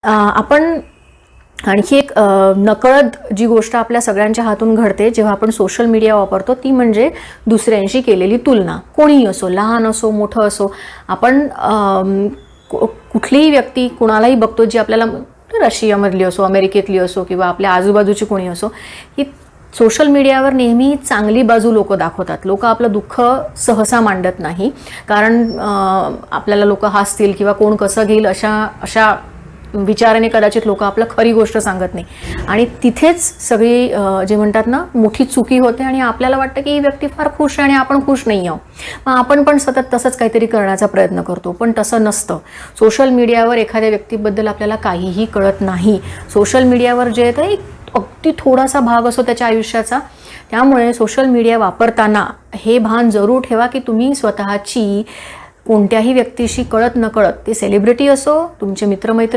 आपण आणखी एक नकळत जी गोष्ट आपल्या सगळ्यांच्या हातून घडते जेव्हा आपण सोशल मीडिया वापरतो ती म्हणजे दुसऱ्यांशी केलेली तुलना. कोणीही असो, लहान असो मोठं असो, आपण कुठलीही व्यक्ती कुणालाही बघतो जी आपल्याला रशियामधली असो, अमेरिकेतली असो किंवा आपल्या आजूबाजूची कोणी असो, की सोशल मीडियावर नेहमी चांगली बाजू लोक दाखवतात. लोक आपलं दुःख सहसा मांडत नाही, कारण आपल्याला लोक हसतील किंवा कोण कसं घेईल अशा विचाराने कदाचित लोक आपलं खरी गोष्ट सांगत नाही. आणि तिथेच सगळी जे म्हणतात ना मोठी चुकी होते आणि आपल्याला वाटतं की ही व्यक्ती फार खुश आहे आणि आपण खुश नाही आहोत. मग आपण पण सतत तसंच काहीतरी करण्याचा प्रयत्न करतो, पण तसं नसतं. सोशल मीडियावर एखाद्या व्यक्तीबद्दल आपल्याला काहीही कळत नाही. सोशल मीडियावर जे आहे ते अगदी थोडासा भाग असतो त्याच्या आयुष्याचा. त्यामुळे सोशल मीडिया वापरताना हे भान जरूर ठेवा की तुम्ही स्वतःची कोणत्याही व्यक्तीशी कळत नकळत, ते सेलिब्रिटी असो, तुमचे मित्रमैत्रिणी